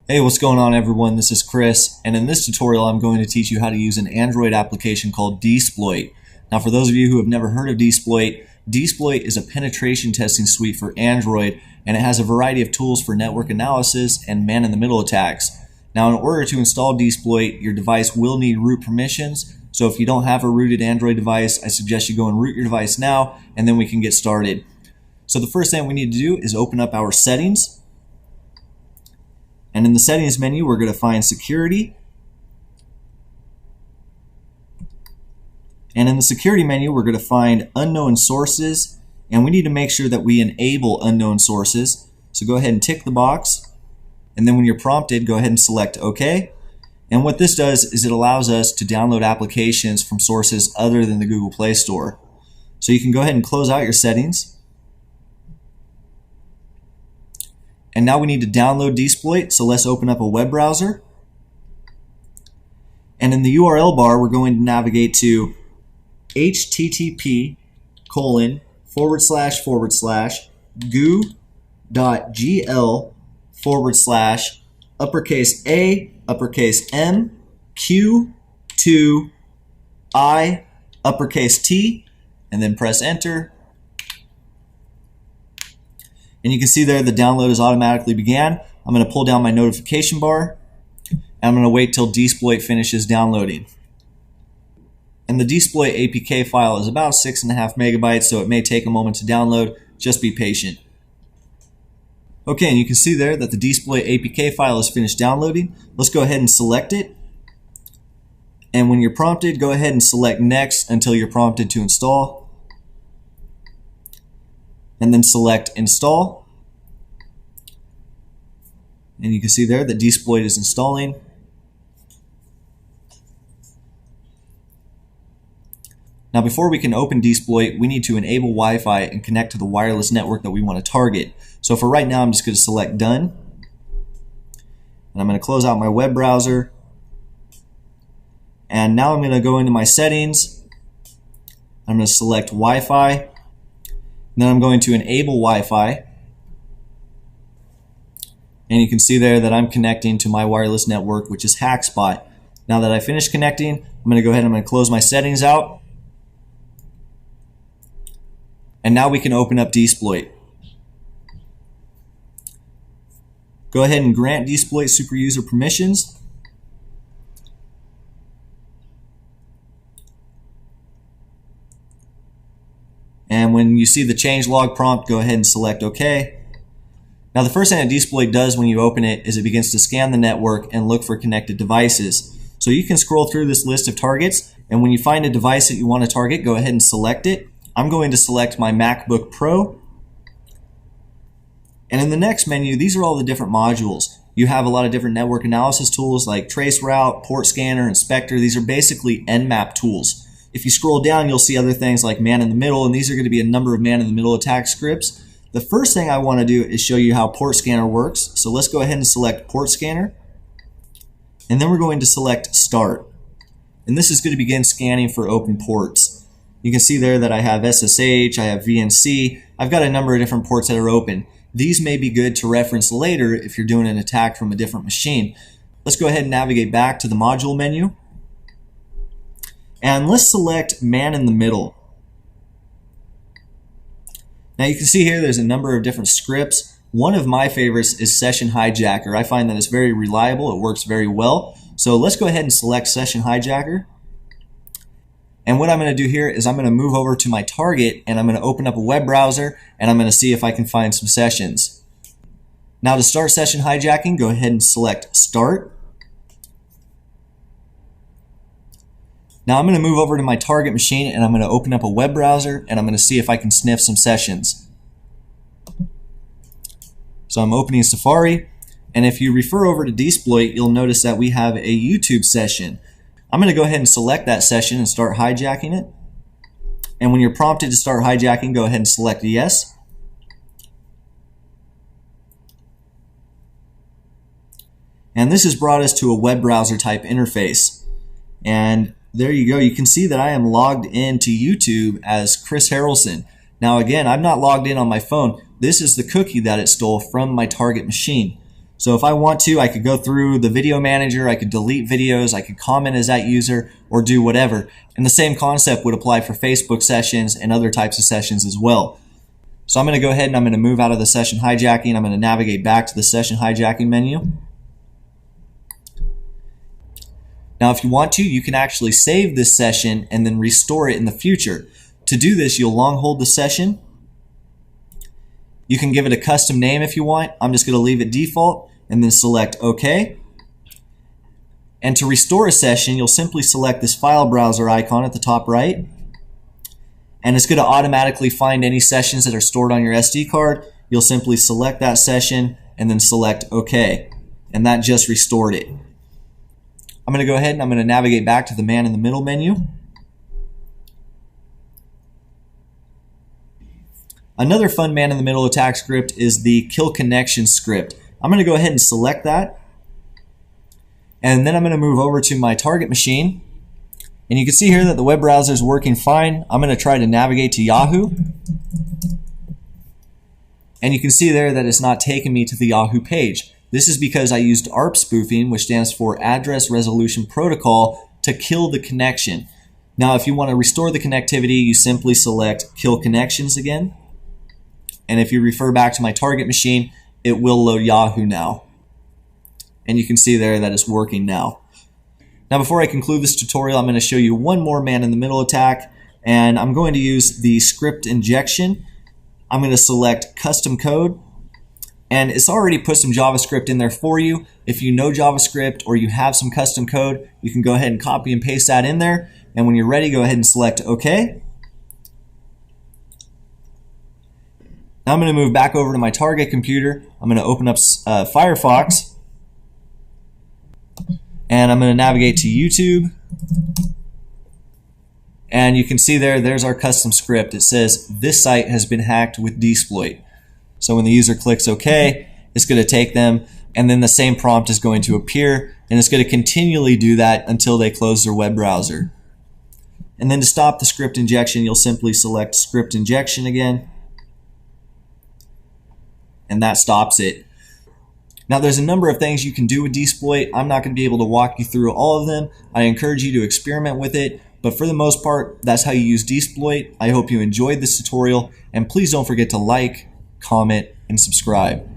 Hey, what's going on everyone? This is Chris, and in this tutorial I'm going to teach you how to use an Android application called Dsploit. Now for those of you who have never heard of Dsploit, Dsploit is a penetration testing suite for Android, and it has a variety of tools for network analysis and man-in-the-middle attacks. Now in order to install Dsploit, your device will need root permissions, so if you don't have a rooted Android device, I suggest you go and root your device now, and then we can get started. So the first thing we need to do is open up our settings. And in the settings menu, we're going to find security. And in the security menu, we're going to find unknown sources. And we need to make sure that we enable unknown sources. So go ahead and tick the box. And then when you're prompted, go ahead and select OK. And what this does is it allows us to download applications from sources other than the Google Play Store. So you can go ahead and close out your settings. And now we need to download Dsploit, so let's open up a web browser. And in the URL bar, we're going to navigate to http://goo.gl/uppercase A, uppercase M, Q, 2, I, uppercase T, and then press enter. And you can see there the download is automatically began. I'm going to pull down my notification bar, and I'm going to wait till Dsploit finishes downloading. And the Dsploit APK file is about 6.5 megabytes, so it may take a moment to download. Just be patient. Okay, and you can see there that the Dsploit APK file is finished downloading. Let's go ahead and select it. And when you're prompted, go ahead and select Next until you're prompted to install. And then select Install. And you can see there that Dsploit is installing. Now before we can open Dsploit, we need to enable Wi-Fi and connect to the wireless network that we want to target. So for right now, I'm just going to select Done. And I'm going to close out my web browser. And now I'm going to go into my settings. I'm going to select Wi-Fi. Then I'm going to enable Wi-Fi. And you can see there that I'm connecting to my wireless network, which is Hackspot. Now that I finished connecting, I'm going to go ahead and I'm going to close my settings out. And now we can open up Dsploit. Go ahead and grant Dsploit super user permissions. And when you see the changelog prompt, go ahead and select OK. Now the first thing that Dsploit does when you open it is it begins to scan the network and look for connected devices. So you can scroll through this list of targets, and when you find a device that you want to target, go ahead and select it. I'm going to select my MacBook Pro. And in the next menu, these are all the different modules. You have a lot of different network analysis tools like traceroute, port scanner, inspector. These are basically Nmap tools. If you scroll down, you'll see other things like man-in-the-middle, and these are going to be a number of man-in-the-middle attack scripts. The first thing I want to do is show you how port scanner works. So let's go ahead and select port scanner. And then we're going to select start. And this is going to begin scanning for open ports. You can see there that I have SSH, I have VNC. I've got a number of different ports that are open. These may be good to reference later if you're doing an attack from a different machine. Let's go ahead and navigate back to the module menu. And let's select man-in-the-middle. Now you can see here there's a number of different scripts. One of my favorites is Session Hijacker. I find that it's very reliable. It works very well. So let's go ahead and select Session Hijacker. And what I'm going to do here is I'm going to move over to my target, and I'm going to open up a web browser, and I'm going to see if I can find some sessions. Now to start session hijacking, go ahead and select Start. Now I'm going to move over to my target machine, and I'm going to open up a web browser, and I'm going to see if I can sniff some sessions. So I'm opening Safari, and if you refer over to Dsploit, you'll notice that we have a YouTube session. I'm going to go ahead and select that session and start hijacking it. And when you're prompted to start hijacking, go ahead and select Yes. And this has brought us to a web browser type interface. And there you go. You can see that I am logged into YouTube as Chris Harrelson. Now again, I'm not logged in on my phone. This is the cookie that it stole from my target machine. So if I want to, I could go through the video manager, I could delete videos, I could comment as that user, or do whatever. And the same concept would apply for Facebook sessions and other types of sessions as well. So I'm going to go ahead and I'm going to move out of the session hijacking. I'm going to navigate back to the session hijacking menu. Now if you want to, you can actually save this session and then restore it in the future. To do this, you'll long hold the session. You can give it a custom name if you want. I'm just going to leave it default and then select OK. And to restore a session, you'll simply select this file browser icon at the top right. And it's going to automatically find any sessions that are stored on your SD card. You'll simply select that session and then select OK. And that just restored it. I'm going to go ahead and I'm going to navigate back to the man in the middle menu. Another fun man in the middle attack script is the kill connection script. I'm going to go ahead and select that. And then I'm going to move over to my target machine. And you can see here that the web browser is working fine. I'm going to try to navigate to Yahoo. And you can see there that it's not taking me to the Yahoo page. This is because I used ARP spoofing, which stands for Address Resolution Protocol, to kill the connection. Now if you want to restore the connectivity, you simply select Kill Connections again. And if you refer back to my target machine, it will load Yahoo now. And you can see there that it's working now. Now before I conclude this tutorial, I'm going to show you one more man in the middle attack, and I'm going to use the script injection. I'm going to select custom code, and it's already put some JavaScript in there for you. If you know JavaScript or you have some custom code, you can go ahead and copy and paste that in there, and when you're ready, go ahead and select OK. Now I'm going to move back over to my target computer. I'm going to open up Firefox, and I'm going to navigate to YouTube. And you can see there's our custom script. It says this site has been hacked with Dsploit. So when the user clicks OK, it's going to take them, and then the same prompt is going to appear, and it's going to continually do that until they close their web browser. And then to stop the script injection, you'll simply select script injection again, and that stops it. Now there's a number of things you can do with Dsploit. I'm not going to be able to walk you through all of them. I encourage you to experiment with it, but for the most part, that's how you use Dsploit. I hope you enjoyed this tutorial, and please don't forget to like, comment, and subscribe.